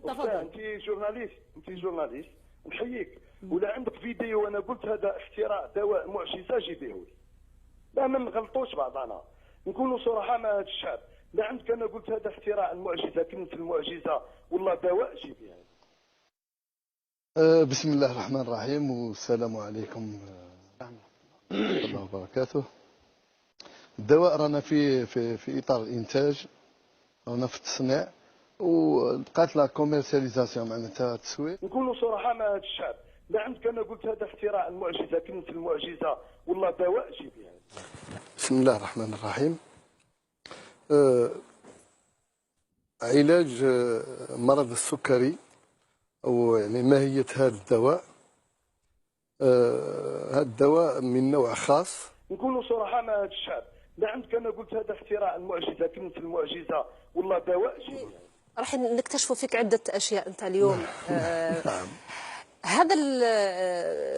تفضل. انت جورناليست نحييك. ولا عندك فيديو انا قلت هذا اختراع دواء معجزه جيبيه لي. لا ما نغلطوش بعضنا، نكونوا صراحه مع هذا الشعب. لا عندك انا قلت هذا اختراع المعجزه، كلمه المعجزه والله دواء جيبيه. بسم الله الرحمن الرحيم والسلام عليكم ورحمة الله وبركاته. الدواء رانا في اطار الانتاج، رانا في التصنيع وبقات لا كوميرسياليزاسيون معناتها التسويق. نكونوا صراحه مع هذا الشعب. لا عندك انا قلت هذا اختراع المعجزه، كلمه المعجزه والله دواء جيبيه. بسم الله الرحمن الرحيم. علاج مرض السكري أو يعني ماهية هذا الدواء. هذا الدواء من نوع خاص. نكونوا صراحه مع هذا الشعب. لا عندك انا قلت هذا اختراع المعجزه، كلمه المعجزه والله دواء جيبيه. راح نكتشفوا فيك عدة أشياء أنت اليوم. نعم. هذا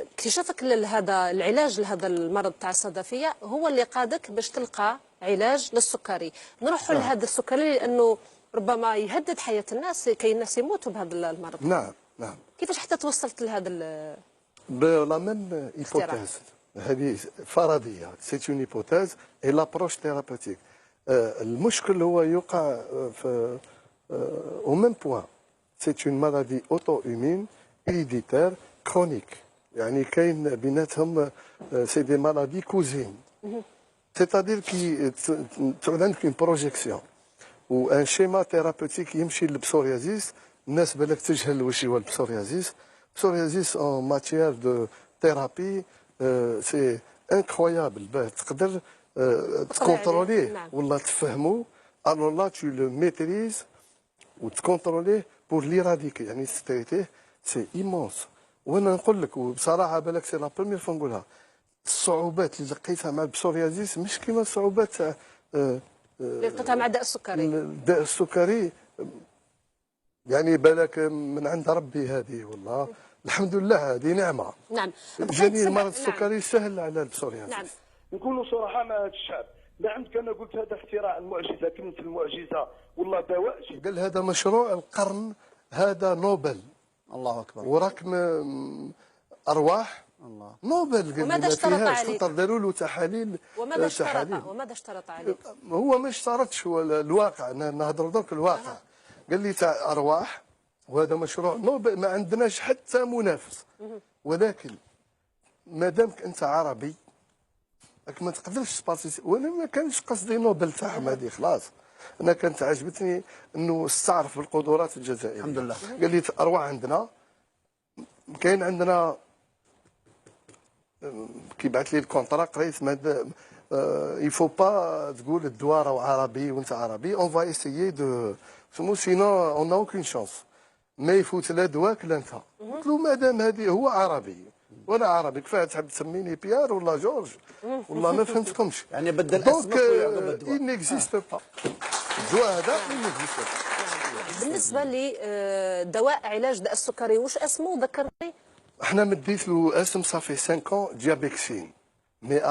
اكتشافك لهذا العلاج لهذا المرض تاع الصدفية هو اللي قادك باش تلقى علاج للسكري. نروحوا لهذا السكري لأنه ربما يهدد حياة الناس، كي الناس يموتوا بهذا المرض. نعم. كيفاش حتى توصلت لهذا لا ميم ايبوتيز، هذه فرضيه، سي اون ايبوتيز اي لابروش ثيرابوتيك. المشكل هو يوقع في او ميم بوان، سي اون مالادي اوتو ايمين هيريديتير كرونيك، يعني كاين بيناتهم سي دي مالادي كوزين، سيتادير كي تعود عندك اون بروجيكسيون وان شيما ثيرابوتيك يمشي للبسوريازيس. الناس بالك تجهل واش هو البسوريازيس. Psoriasis en matière de thérapie, c'est incroyable. تقدر تكونتروليه ولا تفهمه. alors là tu le maîtrises وتكونتروليه pour l'éradiquer، يعني تستريتيه. c'est immense. وانا نقول لك وبصراحه بالك سي لا بروميير فوا نقولها، الصعوبات اللي لقيتها مع البسوريازيس مش كيما الصعوبات اللي لقيتها مع داء السكري. الداء السكري يعني بالك من عند ربي هذه، والله الحمد لله هذه نعمه. نعم. جاني المرض السكري سهل على البسوريازيس. نعم. نكونوا صراحه مع هذا الشعب. لا عندك انا قلت هذا اختراع المعجزه، كلمه المعجزه والله دواء جيبيه. قال هذا مشروع القرن، هذا نوبل. الله اكبر. وراك ارواح الله. نوبل قال وماذا اشترط عليك؟ داروا له تحاليل. وماذا اشترط عليك؟ هو ما اشترطش، هو الواقع، نهضر درك الواقع. قال لي تاع ارواح، وهذا مشروع نوبل، ما عندناش حتى منافس. ولكن ما دامك انت عربي راك ما تقدرش تبارتيسي. وانا ما كانش قصدي نوبل تاعهم هذه، خلاص. انا كانت عجبتني انه استعرف القدرات الجزائريه. الحمد لله. قال لي ارواح عندنا، كاين عندنا كيبعث لي الكونطرا قريت يفو با تقول الدواء راهو عربي وانت عربي، اون فا ايسيي دو سينو اون اوكين شانس. ما يفوت لا دواك لا انت. قلت له مادام هذه هو عربي وانا عربي، كفايه تحب تسميني بيير ولا جورج، والله ما فهمتكمش. يعني بدل دونك اسمك ويعقب الدواء. il n'existe pas. الدواء هذا il n'existe pas. بالنسبه لدواء علاج داء السكري واش اسمه ذكرني؟ احنا مديت له اسم صافي 5 ans ديابيكسين. Mais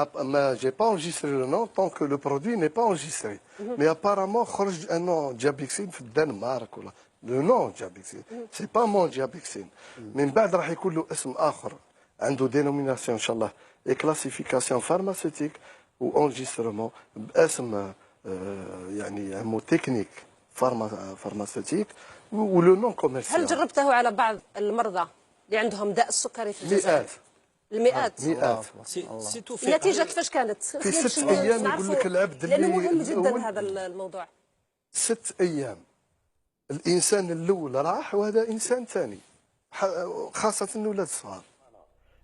j'ai pas enregistré le nom tant que le produit n'est pas enregistré. Mais apparemment خرج un nom Diabixine في الدنمارك ولا le nom Diabixine. C'est pas mon Diabixine. من بعد راح يكون له اسم آخر، عنده dénomination إن شاء الله et classification pharmaceutique ou enregistrement باسم يعني مو تكنيك pharmaceutique ou le nom commercial. هل جربته على بعض المرضى اللي عندهم داء السكري في الجزائر؟ مئات. النتيجة كيفاش كانت؟ في 6 أيام يقول لك العبد اللي لأنه مهم جدا هذا الموضوع. 6 أيام الإنسان الأول راح وهذا إنسان ثاني، خاصة الأولاد الصغار.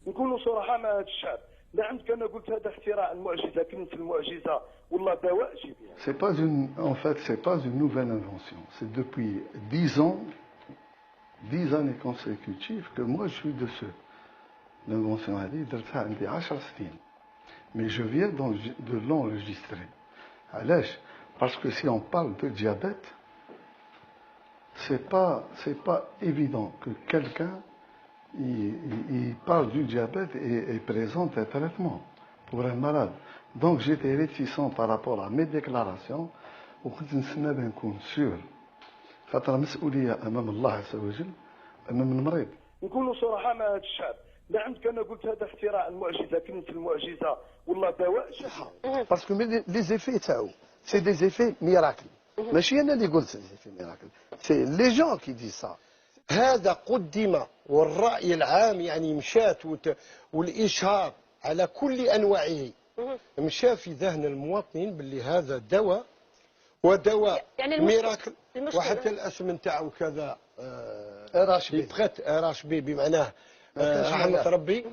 نكونوا صراحة مع هذا الشعب. لا عندك أنا قلت هذا اختراع المعجزة، كلمة المعجزة والله دواء جيبيه. C'est pas une nouvelle invention. C'est depuis 10 ans, 10 années consécutives que moi je suis dessus. L'invention هذه درتها عندي 10 سنين. Mais je viens de l'enregistrer. علاش؟ Parce que si on parle de diabète, c'est pas évident que quelqu'un il parle du diabète et présente un traitement pour un malade. Donc j'étais réticent par rapport à mes déclarations وكنت نستنى بنكون sûr. خاطر مسؤوليه امام الله عز وجل، امام المريض. نكونوا صراحه مع هذا الشعب. لا عندك انا قلت هذا اختراع المعجزه، كلمه المعجزه والله دواء شفاء. باسكو لي زيفي تاعو سي دي زيفي ميراكل، ماشي انا اللي قلت زيفي ميراكل، سي لي جون كي دي سا. هذا قدم والرأي العام يعني مشات والإشهار على كل أنواعه مشى في ذهن المواطنين باللي هذا دواء ودواء يعني ميراكل. وحتى الاسم نتاعو كذا راشبي بخت راشبي بمعناه رحمة ربي.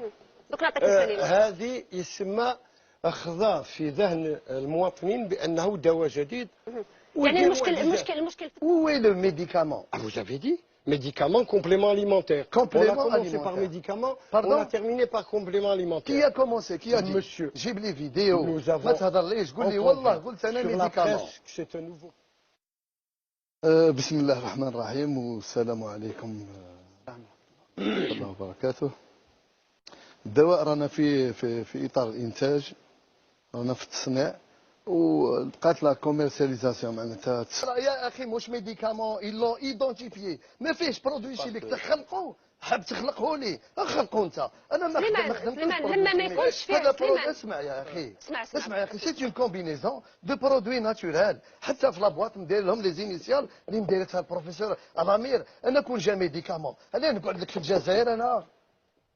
دوك نعطيك مثالين. هذه يسمى أخذ في ذهن المواطنين بأنه دواء جديد. يعني المشكل وي لو ميديكامون. Vous avez dit médicament, complément alimentaire. Complément on a commencé alimentaire. par médicament, Pardon? on a terminé par complément alimentaire. Qui a commencé? Qui a dit? Monsieur. جيب لي فيديو. Nous avons ما تهضرليش قول لي والله قلت انا sur la ميديكامون. presse que c'est un nouveau. بسم الله الرحمن الرحيم والسلام عليكم ورحمة الله وبركاته. الدواء رانا في اطار الانتاج، رانا في التصنيع وبقات لا كوميرسياليزاسيون معناتها. يا اخي مش ميديكامون يلون ايدونتيفيي، ما فيهش برودوي شيميك تخلقوه، حاب تخلقه لي خلقه انت. انا ما خدمتش لما ما يكونش فيه اسمع يا اخي، اسمع يا اخي سيت اون كومبينيزون دو برودوي ناتورال. حتى في لابواط ندير لهم لي زينيسيال اللي مديرتها البروفيسور الامير. انا كون جا ميديكامون علاه نقعد لك في الجزائر انا؟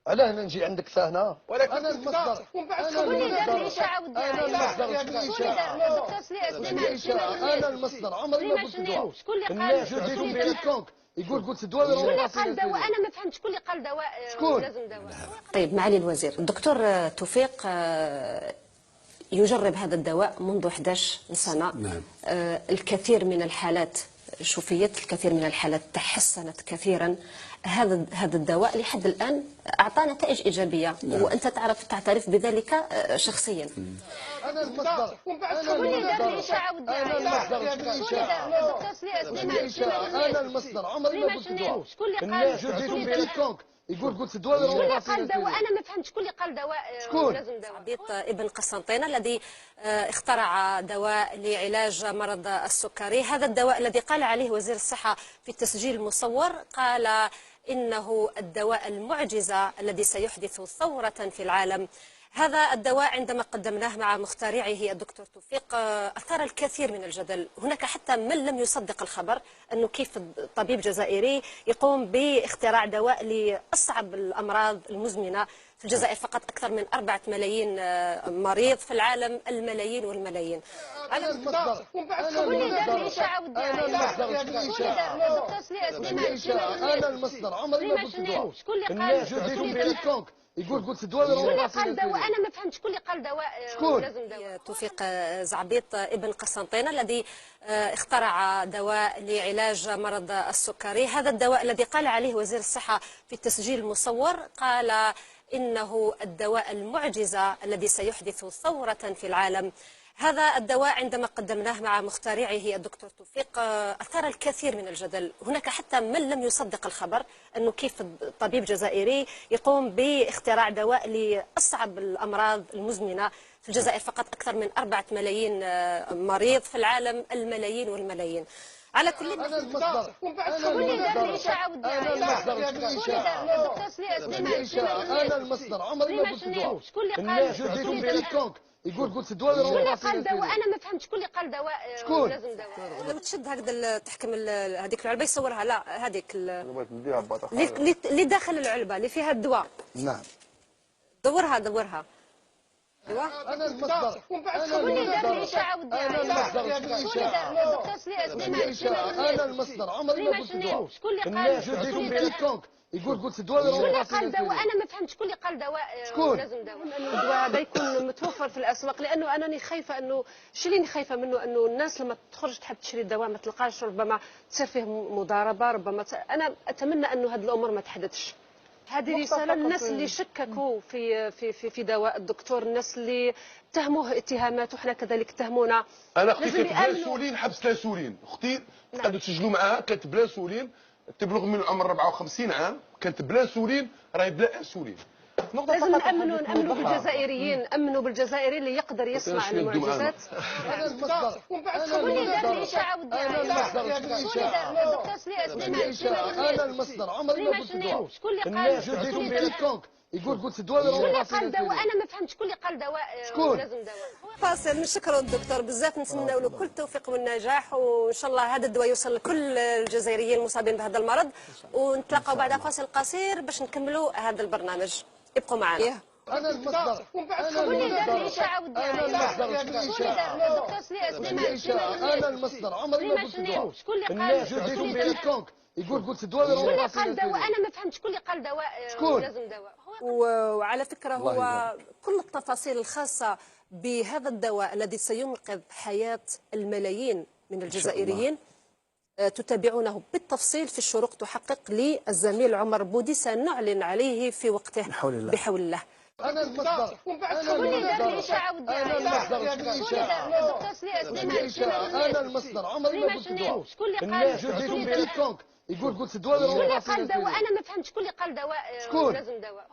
علاه انا نجي عندك هنا؟ ولكن انا المصدر، شكون اللي دار الاشاعه انا المصدر. الدكتور سليمان انا المصدر، عمري ما قلت دواء. شكون اللي قال جو دي كيكونك يقول قلت دواء. شكون اللي قال دواء؟ انا ما فهمت شكون اللي قال دواء. شكون؟ لازم دواء. طيب معالي الوزير، الدكتور توفيق يجرب هذا الدواء منذ 11 سنة. نعم. الكثير من الحالات شفيت، الكثير من الحالات تحسنت كثيرا. هذا الدواء لحد الآن أعطى نتائج إيجابية. نعم. وأنت تعترف بذلك شخصيا. انا المصدر، شكون اللي دار الإشاعة والدعاية؟ الدكتور سليمان انا المصدر، عمري ما قلت دواء. شكون اللي قال؟ جو دي كيكونك يقول قلت دواء. شكون اللي قال دواء؟ انا ما فهمت شكون اللي قال دواء. شكون؟ لازم دواء. عبيط ابن قسنطينة الذي اخترع دواء لعلاج مرض السكري. هذا الدواء الذي قال عليه وزير الصحة في التسجيل المصور، قال إنه الدواء المعجزة الذي سيحدث ثورة في العالم. هذا الدواء عندما قدمناه مع مخترعه الدكتور توفيق أثار الكثير من الجدل. هناك حتى من لم يصدق الخبر أنه كيف طبيب جزائري يقوم باختراع دواء لأصعب الأمراض المزمنة في الجزائر. فقط أكثر من 4 ملايين مريض، في العالم الملايين والملايين. انا المصدر، شكون اللي دار الإشاعة والدعاية؟ الدكتور سليمان انا المصدر، عمري ما قلت دواء. شكون اللي قال؟ جو دي كيكونك يقول قلت دواء. شكون اللي قال دواء؟ انا ما فهمت شكون اللي قال دواء. شكون؟ لازم دواء. توفيق زعبيط ابن قسنطينة الذي اخترع دواء لعلاج مرض السكري. هذا الدواء الذي قال عليه وزير الصحة في التسجيل المصور، قال إنه الدواء المعجزة الذي سيحدث ثورة في العالم. هذا الدواء عندما قدمناه مع مخترعه الدكتور توفيق أثار الكثير من الجدل. هناك حتى من لم يصدق الخبر أنه كيف طبيب جزائري يقوم باختراع دواء لأصعب الأمراض المزمنة في الجزائر. فقط أكثر من 4 ملايين مريض، في العالم الملايين والملايين. على كل انا المصدر، شكون اللي دار الإشاعة والدعاية؟ الدكتور سليمان انا المصدر، عمري ما قلت دواء. شكون اللي قال؟ جو دي كيكونك يقول قلت دواء. شكون اللي قال دواء؟ انا ما فهمت شكون اللي قال دواء. شكون؟ لازم دواء. لو تشد هكذا تحكم هذيك العلبه يصورها، لا هذيك اللي داخل العلبه اللي فيها الدواء. نعم دورها. انا المصدر، شكون اللي دار الإشاعة والدعاية؟ الدكتور سليمان انا المصدر، عمري ما قلت دواء. شكون اللي قال؟ جو دي كيكونك يقول قلت دواء. شكون اللي قال دواء؟ انا ما فهمت شكون اللي قال دواء. شكون؟ لازم دواء. الدواء هذا يكون متوفر في الاسواق، لانه انني خايفه انه الشيء اللي خايفه منه انه الناس لما تخرج تحب تشري الدواء ما تلقاش، ربما تصير فيه مضاربه، ربما انا اتمنى انه هذه الامور ما تحدثش. هذه رساله للناس اللي شككوا في دواء الدكتور، الناس اللي اتهموه اتهامات وحنا كذلك اتهمونا. انا اختي كانت بلا سولين، حبست لها سولين. اختي قعدوا تسجلوا معاها، كانت بلا سولين، تبلغ من العمر 54 عام، كانت بلا سولين، راهي بلا انسولين. لازم نامنوا بالجزائريين، نامنوا بالجزائري اللي يقدر يصنع المعجزات. انا المصدر شكون اللي دار الاشاعه والدعايه؟ شكون اللي دار الدكتور سليمان؟ انا المصدر عمري ما قلت دواء. شكون اللي قال؟ الناس جديتهم كيكونك يقول قلت دواء شكون اللي قال دواء؟ انا ما فهمتش شكون اللي قال دواء شكون؟ لازم دواء. فاصل. نشكروا الدكتور بزاف، نتمنوا له كل التوفيق والنجاح، وان شاء الله هذا الدواء يوصل لكل الجزائريين المصابين بهذا المرض. ونتلاقوا بعد فاصل قصير باش نكملوا هذا البرنامج. ابقوا معنا. انا المصدر شكون اللي دار الاشاعه والدعايه؟ شكون اللي دار الدكتور سليمان؟ انا المصدر عمري ما قلت دواء. شكون اللي قال؟ الناس جديتهم كيكونك يقول قلت دواء شكون اللي قال دواء؟ انا ما فهمتش شكون اللي قال دواء شكون؟ لازم دواء. وعلى فكرة هو كل التفاصيل الخاصة بهذا الدواء الذي سينقذ حياة الملايين من الجزائريين تتابعونه بالتفصيل في الشروق تحقق للزميل عمر بودي، سنعلن عليه في وقته بحول الله. انا المصدر شكون اللي دار الاشاعه والدعايه؟ شكون اللي دار الدكتور سليمان؟ انا المصدر عمري ما قلت دواء. شكون اللي قال؟ الناس جديتهم كيكونك يقول قلت دواء شكون اللي قال دواء؟ انا ما فهمتش شكون اللي قال دواء لازم دواء.